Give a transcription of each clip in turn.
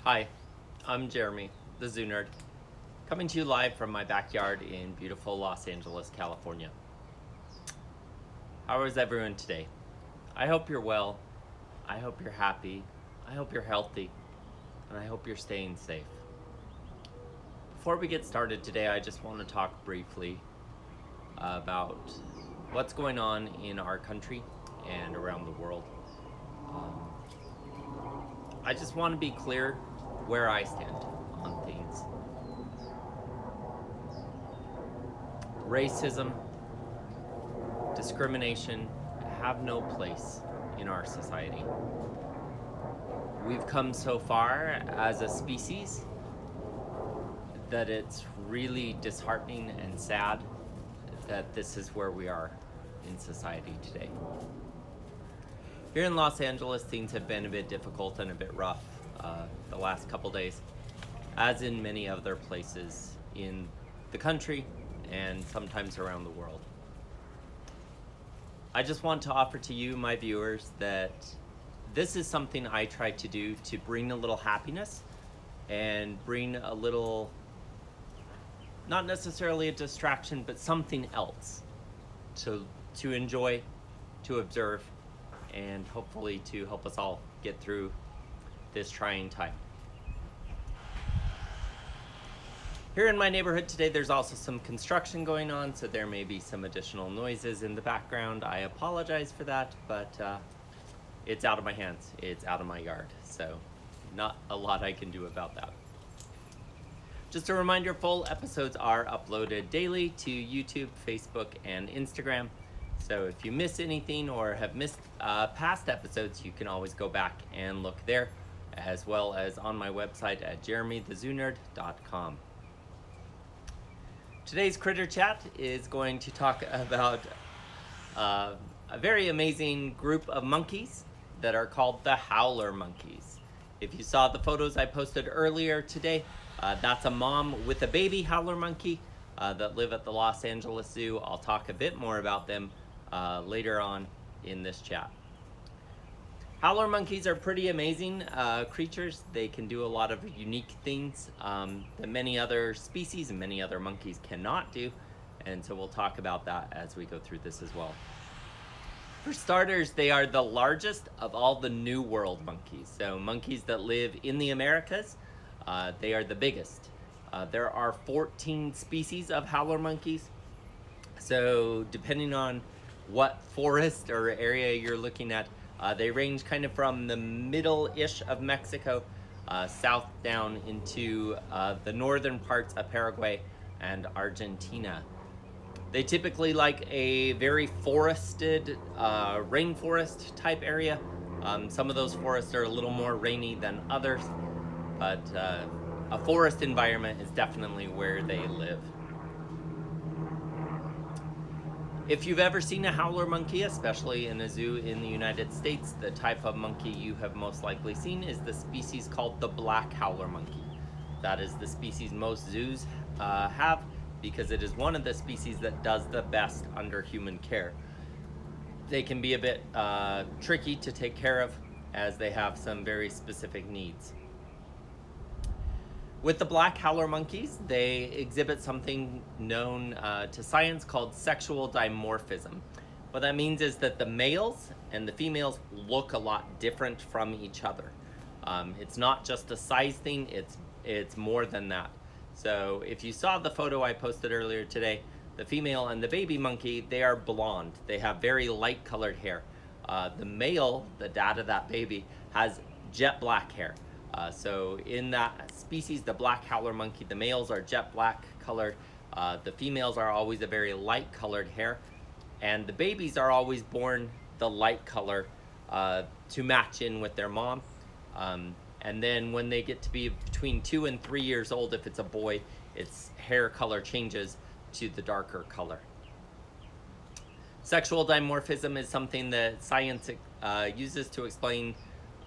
Hi, I'm Jeremy, the Zoo Nerd, coming to you live from my backyard in beautiful Los Angeles, California. How is everyone today? I hope you're well, I hope you're happy, I hope you're healthy, and I hope you're staying safe. Before we get started today, I just want to talk briefly about what's going on in our country and around the world. I just want to be clear where I stand on things. Racism, discrimination have no place in our society. We've come so far as a species that it's really disheartening and sad that this is where we are in society today. Here in Los Angeles, things have been a bit difficult and a bit rough the last couple days, as in many other places in the country and sometimes around the world. I just want to offer to you, my viewers, that this is something I try to do to bring a little happiness and bring a little, not necessarily a distraction, but something else to enjoy, to observe, and hopefully to help us all get through this trying time. Here in my neighborhood today, there's also some construction going on, so there may be some additional noises in the background. I apologize for that, but it's out of my hands. It's out of my yard, so not a lot I can do about that. Just a reminder, full episodes are uploaded daily to YouTube, Facebook, and Instagram. So if you miss anything or have missed past episodes, you can always go back and look there, as well as on my website at jeremythezoonerd.com. Today's Critter Chat is going to talk about a very amazing group of monkeys that are called the Howler Monkeys. If you saw the photos I posted earlier today, that's a mom with a baby Howler monkey that live at the Los Angeles Zoo. I'll talk a bit more about them later on in this chat. Howler monkeys are pretty amazing creatures. They can do a lot of unique things that many other species and many other monkeys cannot do, and so we'll talk about that as we go through this as well. For starters, they are the largest of all the New World monkeys. So monkeys that live in the Americas, they are the biggest. There are 14 species of howler monkeys. So depending on what forest or area you're looking at, they range kind of from the middle-ish of Mexico south down into the northern parts of Paraguay and Argentina. They typically like a very forested rainforest type area. Some of those forests are a little more rainy than others, but a forest environment is definitely where they live. If you've ever seen a howler monkey, especially in a zoo in the United States, the type of monkey you have most likely seen is the species called the black howler monkey. That is the species most zoos have, because it is one of the species that does the best under human care. They can be a bit tricky to take care of, as they have some very specific needs. With the black howler monkeys, they exhibit something known to science called sexual dimorphism. What that means is that the males and the females look a lot different from each other. It's not just a size thing, it's more than that. So if you saw the photo I posted earlier today, the female and the baby monkey, they are blonde. They have very light colored hair. The male, the dad of that baby, has jet black hair. So in that species, the black howler monkey, the males are jet black colored. The females are always a very light colored hair. And the babies are always born the light color to match in with their mom. And then when they get to be between 2 and 3 years old, if it's a boy, its hair color changes to the darker color. Sexual dimorphism is something that science uses to explain,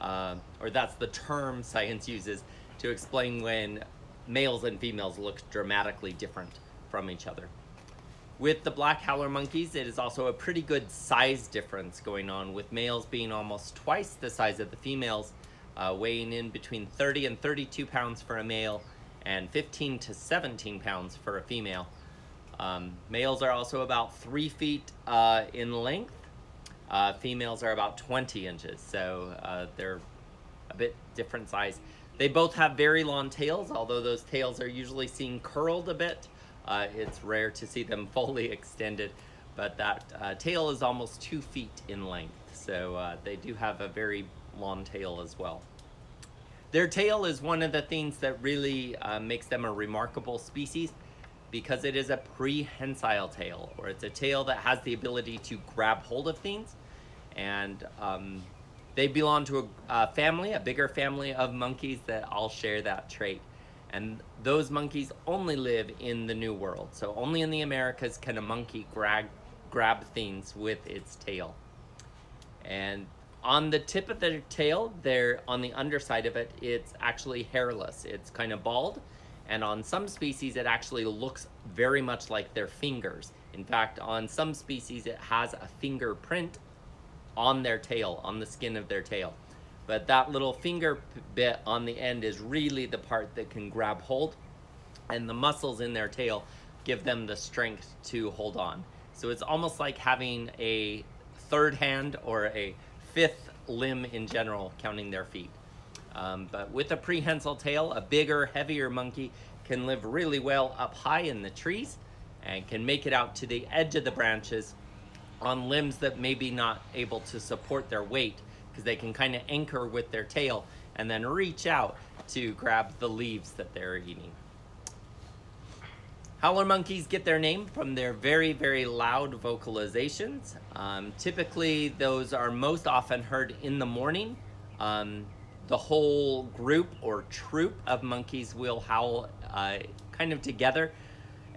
or that's the term science uses to explain when males and females look dramatically different from each other. With the black howler monkeys, it is also a pretty good size difference going on, with males being almost twice the size of the females, weighing in between 30 and 32 pounds for a male and 15 to 17 pounds for a female. Males are also about 3 feet in length. Females are about 20 inches, so they're a bit different size. They both have very long tails, although those tails are usually seen curled a bit. It's rare to see them fully extended, but that tail is almost 2 feet in length, so they do have a very long tail as well. Their tail is one of the things that really makes them a remarkable species, because it is a prehensile tail, or it's a tail that has the ability to grab hold of things. And they belong to a family, a bigger family of monkeys that all share that trait. And those monkeys only live in the New World. So only in the Americas can a monkey grab things with its tail. And on the tip of their tail, on the underside of it, it's actually hairless. It's kind of bald. And on some species, it actually looks very much like their fingers. In fact, on some species, it has a fingerprint on their tail, on the skin of their tail. But that little finger bit on the end is really the part that can grab hold, and the muscles in their tail give them the strength to hold on. So it's almost like having a third hand or a fifth limb in general, counting their feet. But with a prehensile tail, a bigger, heavier monkey can live really well up high in the trees and can make it out to the edge of the branches on limbs that may be not able to support their weight, because they can kind of anchor with their tail and then reach out to grab the leaves that they're eating. Howler monkeys get their name from their very, very loud vocalizations. Typically, those are most often heard in the morning. The whole group or troop of monkeys will howl kind of together,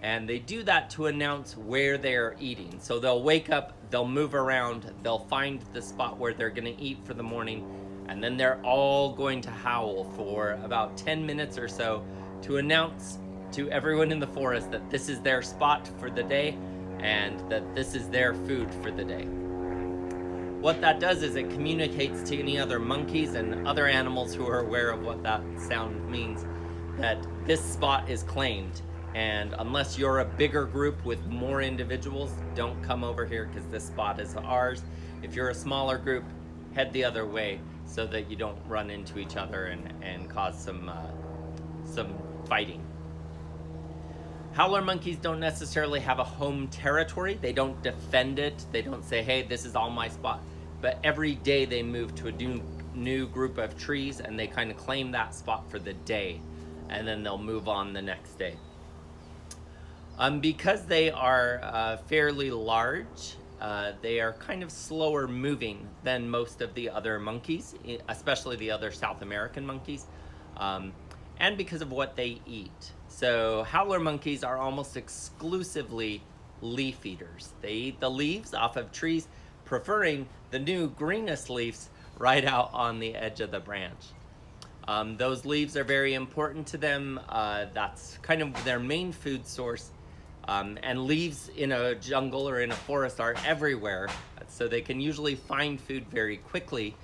and they do that to announce where they're eating. So they'll wake up, they'll move around, they'll find the spot where they're going to eat for the morning, and then they're all going to howl for about 10 minutes or so to announce to everyone in the forest that this is their spot for the day and that this is their food for the day. What that does is it communicates to any other monkeys and other animals who are aware of what that sound means that this spot is claimed, and unless you're a bigger group with more individuals, don't come over here because this spot is ours. If you're a smaller group, head the other way so that you don't run into each other and cause some fighting. Howler monkeys don't necessarily have a home territory. They don't defend it. They don't say, hey, this is all my spot. But every day they move to a new group of trees, and they kind of claim that spot for the day, and then they'll move on the next day. Because they are fairly large, they are kind of slower moving than most of the other monkeys, especially the other South American monkeys, and because of what they eat. So howler monkeys are almost exclusively leaf eaters. They eat the leaves off of trees, preferring the new greenest leaves right out on the edge of the branch. Those leaves are very important to them. That's kind of their main food source. And leaves in a jungle or in a forest are everywhere, so they can usually find food very quickly.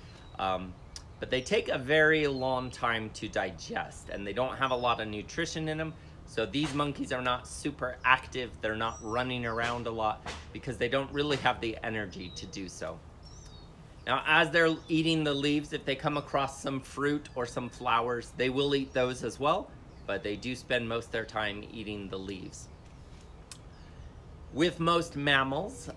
But they take a very long time to digest, and they don't have a lot of nutrition in them. So these monkeys are not super active. They're not running around a lot because they don't really have the energy to do so. Now, as they're eating the leaves, if they come across some fruit or some flowers, they will eat those as well, but they do spend most of their time eating the leaves. With most mammals,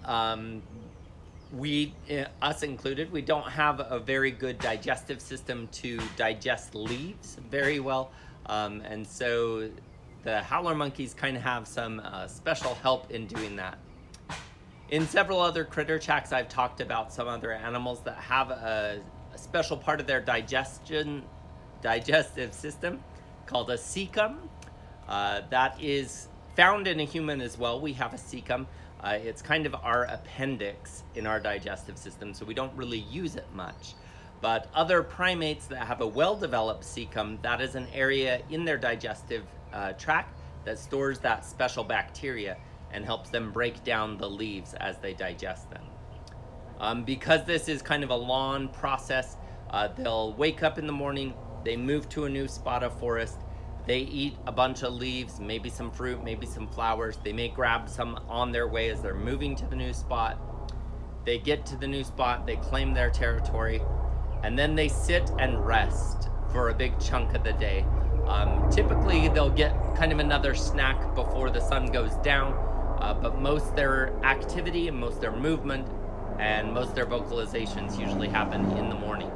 us included, we don't have a very good digestive system to digest leaves very well, and so the howler monkeys kind of have some special help in doing that. In several other critter chats, I've talked about some other animals that have a special part of their digestive system called a cecum. That is found in a human as well. We have a cecum. It's kind of our appendix in our digestive system, so we don't really use it much. But other primates that have a well-developed cecum, that is an area in their digestive tract that stores that special bacteria and helps them break down the leaves as they digest them. Because this is kind of a long process, They'll wake up in the morning, they move to a new spot of forest, they eat a bunch of leaves, maybe some fruit, maybe some flowers. They may grab some on their way as they're moving to the new spot. They get to the new spot, they claim their territory, and then they sit and rest for a big chunk of the day. Typically, they'll get kind of another snack before the sun goes down, but most their activity and most their movement and most their vocalizations usually happen in the morning.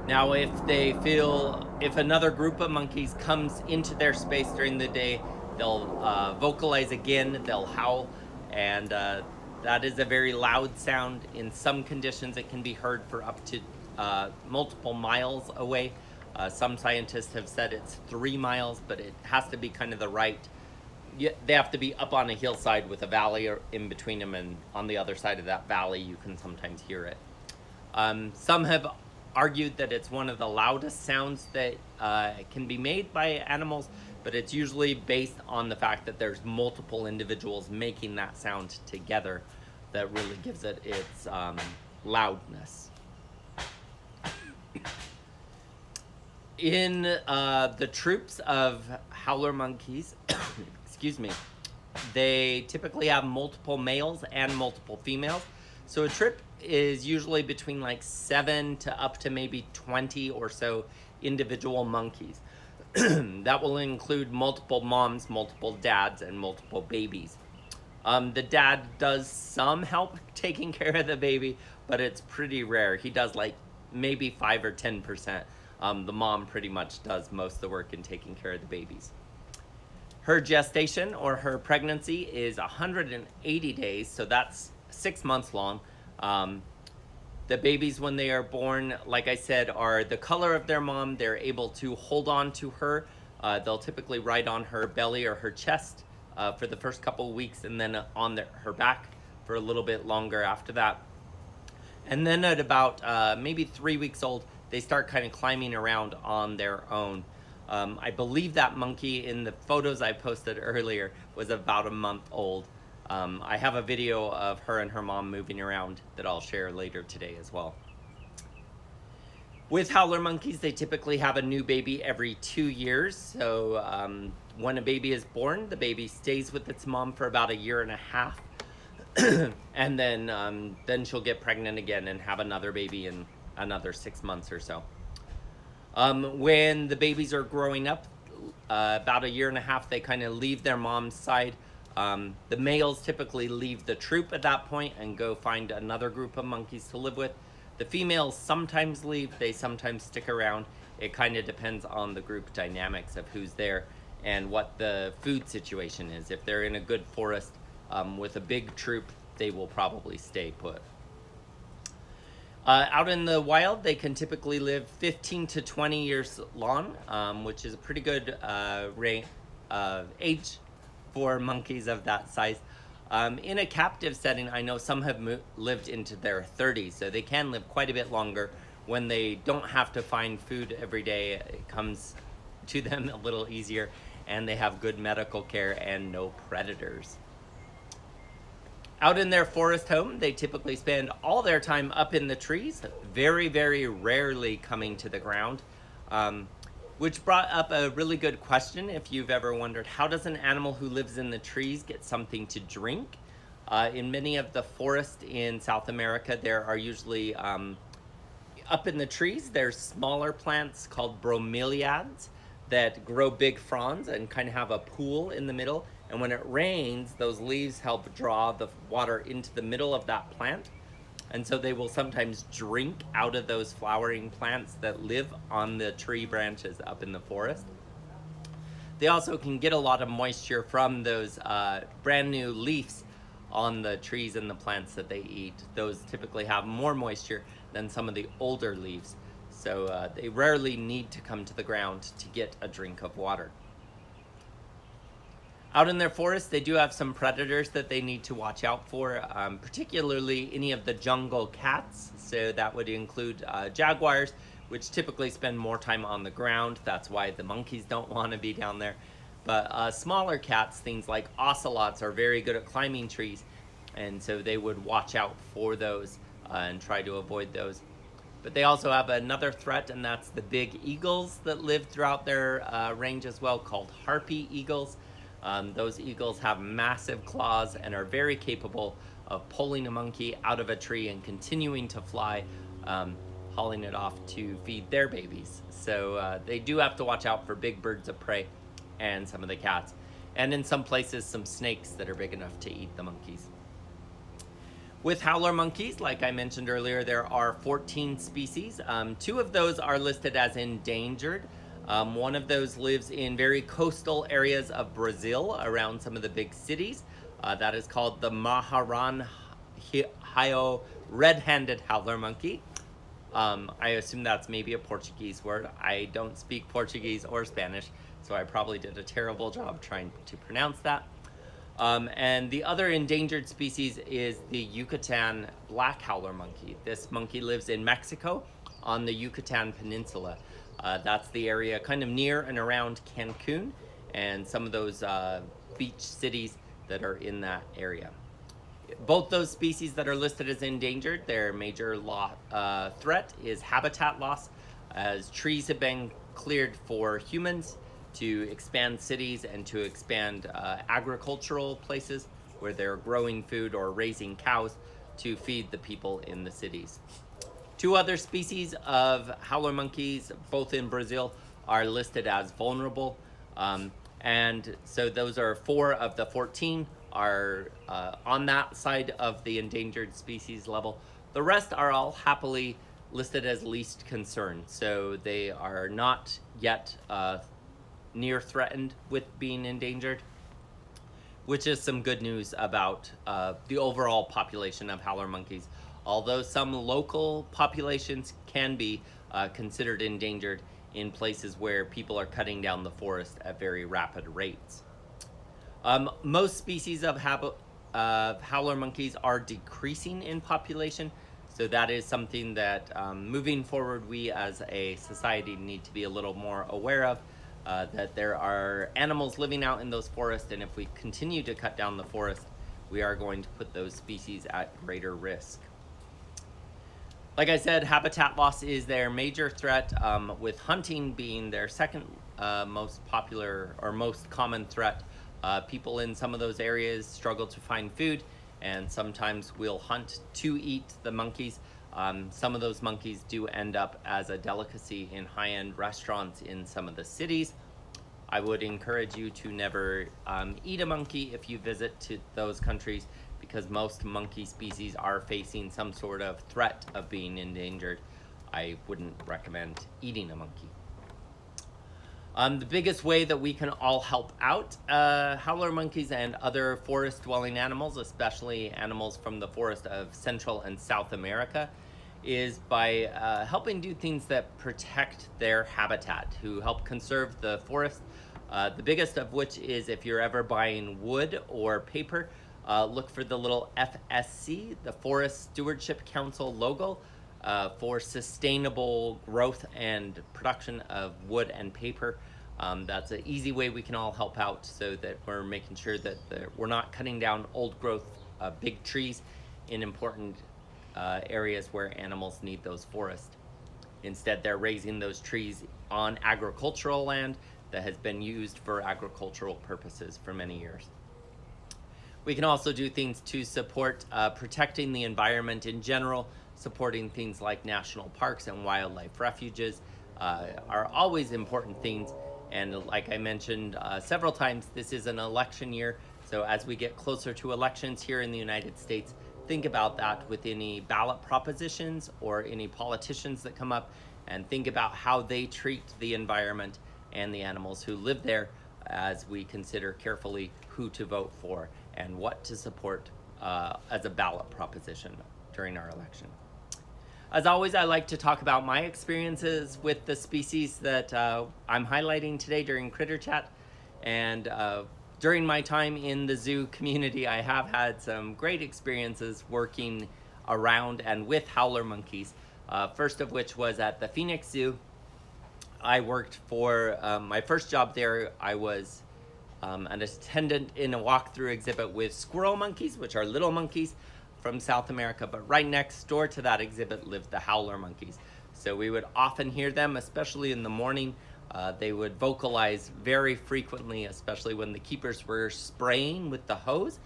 Now, if another group of monkeys comes into their space during the day, they'll vocalize again, they'll howl, and that is a very loud sound. In some conditions, it can be heard for up to multiple miles away. Some scientists have said it's 3 miles, but it has to be kind of the right. They have to be up on a hillside with a valley in between them, and on the other side of that valley, you can sometimes hear it. Some have argued that it's one of the loudest sounds that can be made by animals, but it's usually based on the fact that there's multiple individuals making that sound together that really gives it its loudness. In the troops of howler monkeys, excuse me, they typically have multiple males and multiple females. So a troop is usually between like 7 to up to maybe 20 or so individual monkeys. That will include multiple moms, multiple dads, and multiple babies. The dad does some help taking care of the baby, but it's pretty rare. He does like maybe 5 or 10%. The mom pretty much does most of the work in taking care of the babies. Her gestation or her pregnancy is 180 days, so that's 6 months long. The babies, when they are born, like I said, are the color of their mom. They're able to hold on to her. They'll typically ride on her belly or her chest for the first couple of weeks, and then on her back for a little bit longer after that. And then at about maybe 3 weeks old, they start kind of climbing around on their own. I believe that monkey in the photos I posted earlier was about a month old. I have a video of her and her mom moving around that I'll share later today as well. With howler monkeys, they typically have a new baby every 2 years. So when a baby is born, the baby stays with its mom for about 1.5 years. And then she'll get pregnant again and have another baby in another 6 months or so. When the babies are growing up, about 1.5 years, they kind of leave their mom's side. The males typically leave the troop at that point and go find another group of monkeys to live with. The females sometimes leave, they sometimes stick around. It kind of depends on the group dynamics of who's there and what the food situation is. If they're in a good forest with a big troop, they will probably stay put. Out in the wild, they can typically live 15 to 20 years long, which is a pretty good age for monkeys of that size. In a captive setting, I know some have lived into their 30s, so they can live quite a bit longer. When they don't have to find food every day, it comes to them a little easier, and they have good medical care and no predators. Out in their forest home, they typically spend all their time up in the trees, very, very rarely coming to the ground. Which brought up a really good question. If you've ever wondered, how does an animal who lives in the trees get something to drink? In many of the forests in South America, there are usually, up in the trees, there's smaller plants called bromeliads that grow big fronds and kind of have a pool in the middle. And when it rains, those leaves help draw the water into the middle of that plant. And so they will sometimes drink out of those flowering plants that live on the tree branches up in the forest. They also can get a lot of moisture from those brand new leaves on the trees and the plants that they eat. Those typically have more moisture than some of the older leaves. So they rarely need to come to the ground to get a drink of water. Out in their forest, they do have some predators that they need to watch out for, particularly any of the jungle cats. So that would include jaguars, which typically spend more time on the ground. That's why the monkeys don't want to be down there. But smaller cats, things like ocelots, are very good at climbing trees. And so they would watch out for those and try to avoid those. But they also have another threat, and that's the big eagles that live throughout their range as well, called harpy eagles. Those eagles have massive claws and are very capable of pulling a monkey out of a tree and continuing to fly, hauling it off to feed their babies. So they do have to watch out for big birds of prey and some of the cats. And in some places, some snakes that are big enough to eat the monkeys. With howler monkeys, like I mentioned earlier, there are 14 species. 2 of those are listed as endangered. One of those lives in very coastal areas of Brazil, around some of the big cities. That is called the Maharan Hio red-handed howler monkey. I assume that's maybe a Portuguese word. I don't speak Portuguese or Spanish, so I probably did a terrible job trying to pronounce that. And the other endangered species is the Yucatan black howler monkey. This monkey lives in Mexico on the Yucatan Peninsula. That's the area kind of near and around Cancun and some of those beach cities that are in that area. Both those species that are listed as endangered, their major threat is habitat loss, as trees have been cleared for humans to expand cities and to expand agricultural places where they're growing food or raising cows to feed the people in the cities. 2 other species of howler monkeys, both in Brazil, are listed as vulnerable. And so those are 4 of the 14 are on that side of the endangered species level. The rest are all happily listed as least concern. So they are not yet near threatened with being endangered, which is some good news about the overall population of howler monkeys. Although some local populations can be considered endangered in places where people are cutting down the forest at very rapid rates. Most species of howler monkeys are decreasing in population, so that is something that moving forward we as a society need to be a little more aware of. That there are animals living out in those forests, and if we continue to cut down the forest, we are going to put those species at greater risk. Like I said, habitat loss is their major threat, with hunting being their second most popular or most common threat. People in some of those areas struggle to find food, and sometimes will hunt to eat the monkeys. Some of those monkeys do end up as a delicacy in high-end restaurants in some of the cities. I would encourage you to never eat a monkey if you visit to those countries, because most monkey species are facing some sort of threat of being endangered. I wouldn't recommend eating a monkey. The biggest way that we can all help out howler monkeys and other forest-dwelling animals, especially animals from the forest of Central and South America, is by helping do things that protect their habitat, who help conserve the forest. The biggest of which is, if you're ever buying wood or paper, look for the little FSC, the Forest Stewardship Council logo, for sustainable growth and production of wood and paper. That's an easy way we can all help out, so that we're making sure that we're not cutting down old growth big trees in important areas where animals need those forests. Instead, they're raising those trees on agricultural land that has been used for agricultural purposes for many years. We can also do things to support protecting the environment in general. Supporting things like national parks and wildlife refuges are always important things. And like I mentioned several times, this is an election year. So as we get closer to elections here in the United States, think about that with any ballot propositions or any politicians that come up, and think about how they treat the environment and the animals who live there, as we consider carefully who to vote for and what to support as a ballot proposition during our election. As always, I like to talk about my experiences with the species that I'm highlighting today during Critter Chat. And during my time in the zoo community, I have had some great experiences working around and with howler monkeys. First of which was at the Phoenix Zoo. I worked for my first job there. I was an attendant in a walkthrough exhibit with squirrel monkeys, which are little monkeys from South America, but right next door to that exhibit lived the howler monkeys. So we would often hear them, especially in the morning. They would vocalize very frequently, especially when the keepers were spraying with the hose.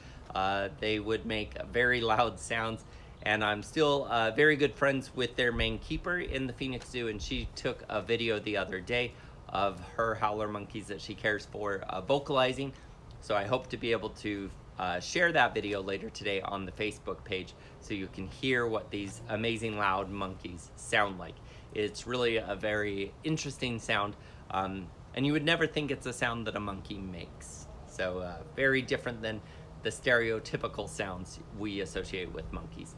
They would make very loud sounds. And I'm still very good friends with their main keeper in the Phoenix Zoo, and she took a video the other day of her howler monkeys that she cares for vocalizing. So I hope to be able to share that video later today on the Facebook page so you can hear what these amazing loud monkeys sound like. It's really a very interesting sound, and you would never think it's a sound that a monkey makes. So very different than the stereotypical sounds we associate with monkeys.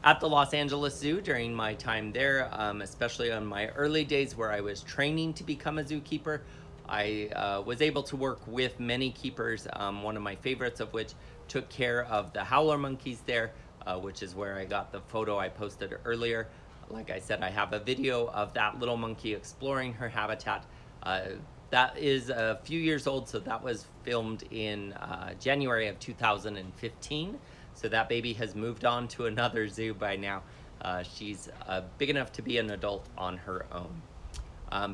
At the Los Angeles Zoo during my time there, especially on my early days where I was training to become a zookeeper, I was able to work with many keepers, one of my favorites of which took care of the howler monkeys there, which is where I got the photo I posted earlier. Like I said, I have a video of that little monkey exploring her habitat. That is a few years old, so that was filmed in January of 2015. So that baby has moved on to another zoo by now. She's big enough to be an adult on her own.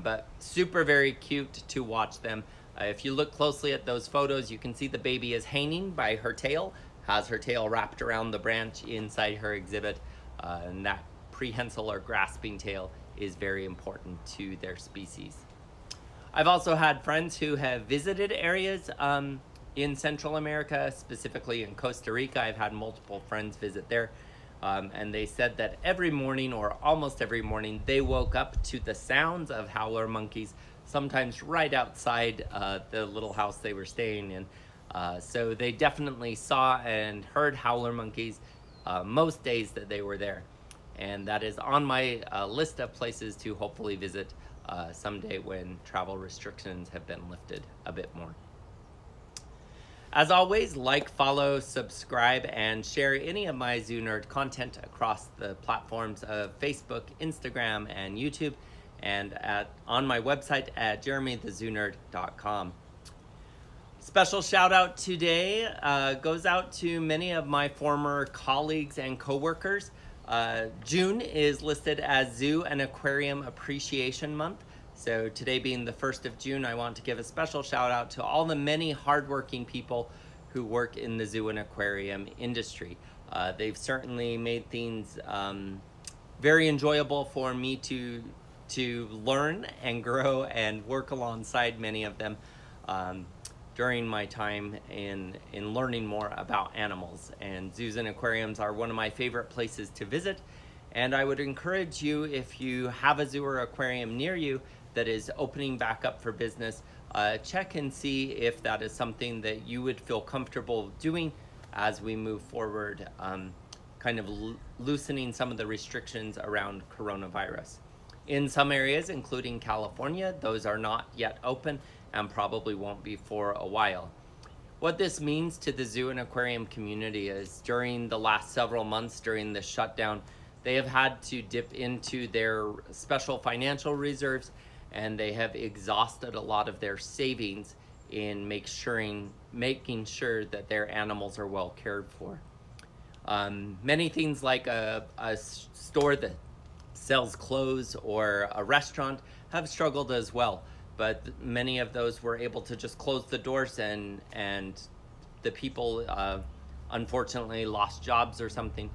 But super very cute to watch them. If you look closely at those photos, you can see the baby is hanging by her tail, has her tail wrapped around the branch inside her exhibit, and that prehensile or grasping tail is very important to their species. I've also had friends who have visited areas in Central America, specifically in Costa Rica. I've had multiple friends visit there, and they said that every morning, or almost every morning, they woke up to the sounds of howler monkeys, sometimes right outside the little house they were staying in. So they definitely saw and heard howler monkeys most days that they were there. And that is on my list of places to hopefully visit someday when travel restrictions have been lifted a bit more. As always, like, follow, subscribe, and share any of my Zoo Nerd content across the platforms of Facebook, Instagram, and YouTube, and on my website at jeremythezoonerd.com. Special shout out today goes out to many of my former colleagues and coworkers. June is listed as Zoo and Aquarium Appreciation Month. So today being the 1st of June, I want to give a special shout out to all the many hardworking people who work in the zoo and aquarium industry. They've certainly made things very enjoyable for me to learn and grow and work alongside many of them during my time in learning more about animals. And zoos and aquariums are one of my favorite places to visit. And I would encourage you, if you have a zoo or aquarium near you that is opening back up for business, check and see if that is something that you would feel comfortable doing as we move forward, kind of loosening some of the restrictions around coronavirus. In some areas, including California, those are not yet open and probably won't be for a while. What this means to the zoo and aquarium community is during the last several months during the shutdown, they have had to dip into their special financial reserves, and they have exhausted a lot of their savings in making sure that their animals are well cared for. Many things like a store that sells clothes or a restaurant have struggled as well, but many of those were able to just close the doors, and the people unfortunately lost jobs or something.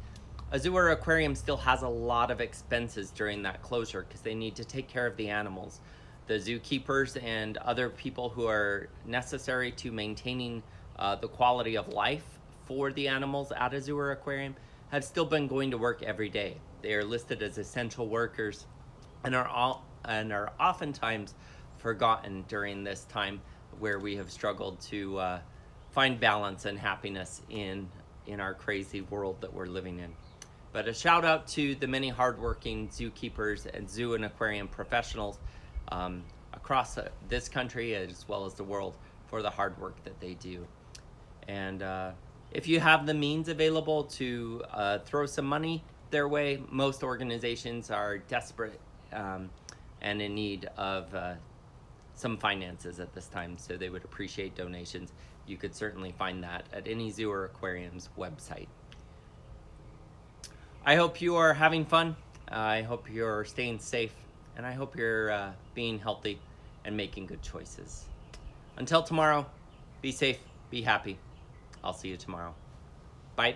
A zoo or aquarium still has a lot of expenses during that closure because they need to take care of the animals. The zookeepers and other people who are necessary to maintaining the quality of life for the animals at a zoo or aquarium have still been going to work every day. They are listed as essential workers and are oftentimes forgotten during this time where we have struggled to find balance and happiness in our crazy world that we're living in. But a shout out to the many hardworking zookeepers and zoo and aquarium professionals across this country as well as the world for the hard work that they do. And if you have the means available to throw some money their way, most organizations are desperate and in need of some finances at this time, so they would appreciate donations. You could certainly find that at any zoo or aquarium's website. I hope you are having fun I hope you're staying safe, and I hope you're being healthy and making good choices. Until tomorrow, be safe, be happy. I'll see you tomorrow. Bye.